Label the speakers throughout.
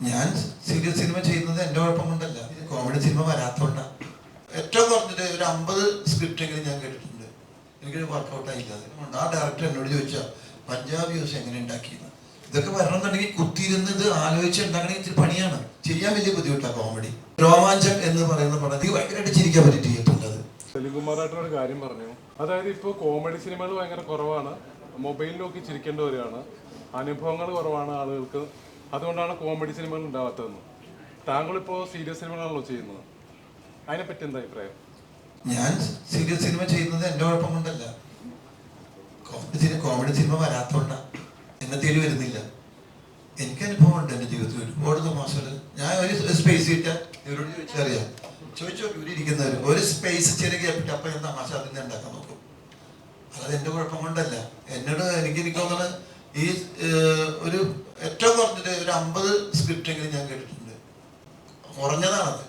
Speaker 1: ഞാൻ serious cinema ചെയ്യുന്നത് എൻ്റെ കുഴപ്പം കൊണ്ടല്ല, കോമഡി സിനിമ വരാത്തോണ്ടാണ്. ഏറ്റവും കുറഞ്ഞത് ഒരു 50 സ്ക്രിപ്റ്റെങ്കിലും ഞാൻ കേട്ടിട്ടുണ്ട്. എനിക്കൊരു വർക്കൗട്ട് ആയില്ല. അതുകൊണ്ട് ആ ഡയറക്ടർ എന്നോട് ചോദിച്ചാൽ പഞ്ചാബ് യൂസ് എങ്ങനെ ഉണ്ടാക്കിയെന്ന്. ഇതൊക്കെ വരണമെന്നുണ്ടെങ്കിൽ കുത്തിയിരുന്ന് ഇത് ആലോചിച്ച് ഉണ്ടാക്കണമെങ്കിൽ ഇത്തിരി പണിയാണ്. ചെയ്യാൻ വലിയ ബുദ്ധിമുട്ടാണ് കോമഡി. രോമാഞ്ചം എന്ന് പറയുന്ന പടത്തിൽ ഭയങ്കരമായിട്ട് ചിരിക്കാൻ പറ്റിയിട്ടുള്ളത്.
Speaker 2: സെലികുമാറായിട്ടൊരു കാര്യം പറഞ്ഞു, അതായത് ഇപ്പോൾ കോമഡി സിനിമകൾ ഭയങ്കര കുറവാണ്, മൊബൈൽ നോക്കി ചിരിക്കേണ്ടി വരികയാണ്, അനുഭവങ്ങൾ കുറവാണ് ആളുകൾക്ക്, അതുകൊണ്ടാണ് കോമഡി സിനിമകൾ ഉണ്ടാവാത്തതെന്ന്. താങ്കളിപ്പോൾ സീരിയസ് സിനിമകളാണല്ലോ ചെയ്യുന്നത്, അതിനെപ്പറ്റി എന്താ അഭിപ്രായം?
Speaker 1: ഞാൻ സീരിയസ് സിനിമ ചെയ്യുന്നത് എൻ്റെ കുഴപ്പം കൊണ്ടല്ല, കോമഡി സിനിമ വരാത്തോണ്ടാണ്. എന്നത്തേലും വരുന്നില്ല. എനിക്ക് അനുഭവമുണ്ട് എൻ്റെ ജീവിതത്തിൽ ഒരുപാട് തമാശകൾ. ഞാൻ ഒരു സ്പേസ് കിട്ടാൻ ഇവരോട് ചോദിച്ചറിയാം, ചോദിച്ചു ഇവിടെ ഇരിക്കുന്നവർ ഒരു സ്പേസ് ചെറിയ കേട്ടിട്ട് അപ്പം ഞാൻ തമാശ അതിൽ നിന്ന് ഉണ്ടാക്കാൻ നോക്കും. അല്ലാതെ എൻ്റെ കുഴപ്പം കൊണ്ടല്ല. എനിക്ക് തോന്നുന്നത് ഈ ഒരു ഏറ്റവും കുറഞ്ഞത് ഒരു 50 സ്ക്രിപ്റ്റെങ്കിലും ഞാൻ കേട്ടിട്ടുണ്ട്. കുറഞ്ഞതാണത്.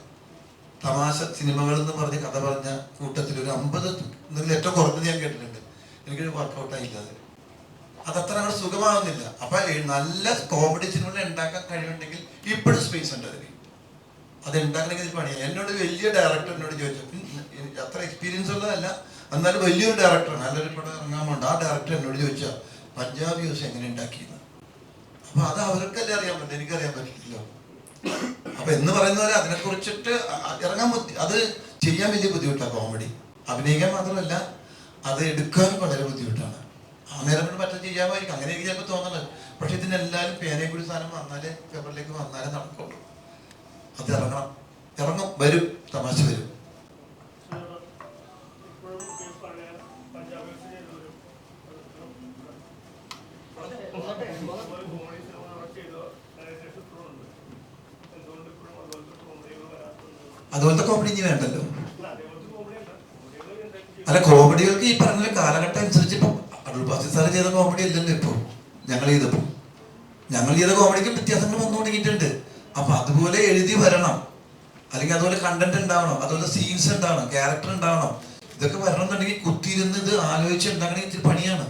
Speaker 1: തമാശ സിനിമകൾ എന്ന് പറഞ്ഞ് കഥ പറഞ്ഞ കൂട്ടത്തിൽ ഒരു 50 ഏറ്റവും കുറഞ്ഞത് ഞാൻ കേട്ടിട്ടുണ്ട്. എനിക്കൊരു വർക്കൗട്ട് ആയില്ല. അതത്ര അങ്ങനെ സുഖമാകുന്നില്ല. അപ്പൊ നല്ല കോമഡി സിനിമകൾ ഉണ്ടാക്കാൻ കഴിവുണ്ടെങ്കിൽ ഇപ്പോഴും സ്പേസ് ഉണ്ട് അതിന്. അത് ഉണ്ടാക്കണമെങ്കിൽ പണിയാണ്. എന്നോട് വലിയ ഡയറക്ടർ എന്നോട് ചോദിച്ചു, അത്ര എക്സ്പീരിയൻസ് ഉള്ളതല്ല, എന്നാലും വലിയൊരു ഡയറക്ടറാണ്, നല്ലൊരു പടം ഇറങ്ങാൻ വേണ്ട. ആ ഡയറക്ടർ എന്നോട് ചോദിച്ചാൽ പഞ്ചാബ് യൂസ് എങ്ങനെ ഉണ്ടാക്കിയെന്ന്. അപ്പൊ അത് അവർക്കല്ലേ അറിയാൻ പറ്റില്ല, എനിക്കറിയാൻ പറ്റില്ലല്ലോ. അപ്പൊ എന്ന് പറയുന്ന പോലെ അതിനെ കുറിച്ചിട്ട് ഇറങ്ങാൻ അത് ചെയ്യാൻ വലിയ ബുദ്ധിമുട്ടാണ് കോമഡി. അഭിനയിക്കാൻ മാത്രമല്ല അത് എടുക്കാനും വളരെ ബുദ്ധിമുട്ടാണ്. ആ നേരം കൊണ്ട് മറ്റേ ചെയ്യാമായിരിക്കും, അങ്ങനെ എനിക്ക് ചിലപ്പോൾ തോന്നുന്നത്. പക്ഷെ ഇതിനെല്ലാവരും പേനയും കൂടി സാധനം വന്നാലേ പേപ്പറിലേക്ക് വന്നാലേ നടക്കുള്ളൂ. അത് ഇറങ്ങും, വരും, തമാശ വരും. അതുപോലത്തെ കോമഡി ഇനി വേണ്ടല്ലോ. അല്ല, കോമഡികൾക്ക് ഈ പറഞ്ഞ കാലഘട്ടം അനുസരിച്ച് ഇപ്പം അടൂർ ബാസി സാറ് ചെയ്ത കോമഡി അല്ലല്ലോ ഇപ്പോൾ ഞങ്ങൾ ചെയ്ത കോമഡിക്ക് വ്യത്യാസങ്ങൾ വന്നു തുടങ്ങിയിട്ടുണ്ട്. അപ്പൊ അതുപോലെ എഴുതി വരണം, അല്ലെങ്കിൽ അതുപോലെ കണ്ടന്റ് ഉണ്ടാവണം, അതുപോലെ സീൻസ് ഉണ്ടാവണം, ക്യാരക്ടർ ഉണ്ടാവണം. ഇതൊക്കെ വരണമെന്നുണ്ടെങ്കിൽ കുത്തിയിരുന്ന് ഇത് ആലോചിച്ച് ഉണ്ടാക്കണമെങ്കിൽ ഇത്തിരി പണിയാണ്.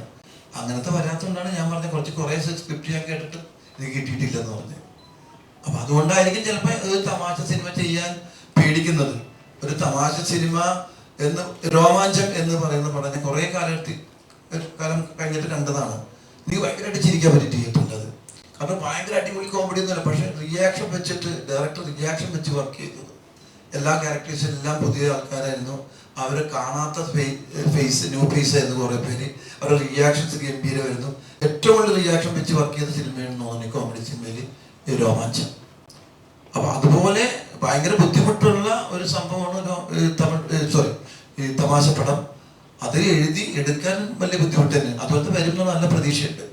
Speaker 1: അങ്ങനത്തെ വരാത്തതുകൊണ്ടാണ് ഞാൻ പറഞ്ഞത് കുറേ സ്ക്രിപ്റ്റ് ഞാൻ കേട്ടിട്ട് എനിക്ക് കിട്ടിയിട്ടില്ലെന്ന് പറഞ്ഞത്. അപ്പൊ അതുകൊണ്ടായിരിക്കും ചിലപ്പോൾ ഒരു തമാശ സിനിമ ചെയ്യാൻ പേടിക്കുന്നത്. ഒരു തമാശ സിനിമ എന്ന് രോമാഞ്ചം എന്ന് പറയുന്ന പടം ഞാൻ കുറേ കാലം കഴിഞ്ഞിട്ട് കണ്ടതാണ്. എനിക്ക് ഭയങ്കരമായിട്ട് ചിരിക്കാൻ പറ്റിയിട്ടുള്ളത്. കാരണം ഭയങ്കര അടിപൊളി കോമഡി ഒന്നുമല്ല, പക്ഷെ റിയാക്ഷൻ വെച്ചിട്ട് ഡയറക്ടർ റിയാക്ഷൻ വെച്ച് വർക്ക് ചെയ്തത്. എല്ലാ ക്യാരക്ടേഴ്സും എല്ലാം പുതിയ ആൾക്കാരായിരുന്നു. അവർ കാണാത്ത ഫേസ്, ന്യൂ ഫേസ് ആയിരുന്നു കുറേ പേര്. അവരുടെ റിയാക്ഷൻസ് ഗംഭീരമായിരുന്നു. ഏറ്റവും കൂടുതൽ റിയാക്ഷൻ വെച്ച് വർക്ക് ചെയ്ത സിനിമയാണെന്ന് തോന്നി കോമഡി സിനിമയിൽ രോമാഞ്ചം. അപ്പൊ അതുപോലെ ഭയങ്കര ബുദ്ധിമുട്ടുള്ള ഒരു സംഭവമാണ് ഈ തമാശ പടം. അത് എഴുതി എടുക്കാൻ വലിയ ബുദ്ധിമുട്ട് തന്നെ. അതുപോലത്തെ വരുമ്പോൾ നല്ല പ്രതീക്ഷയുണ്ട്.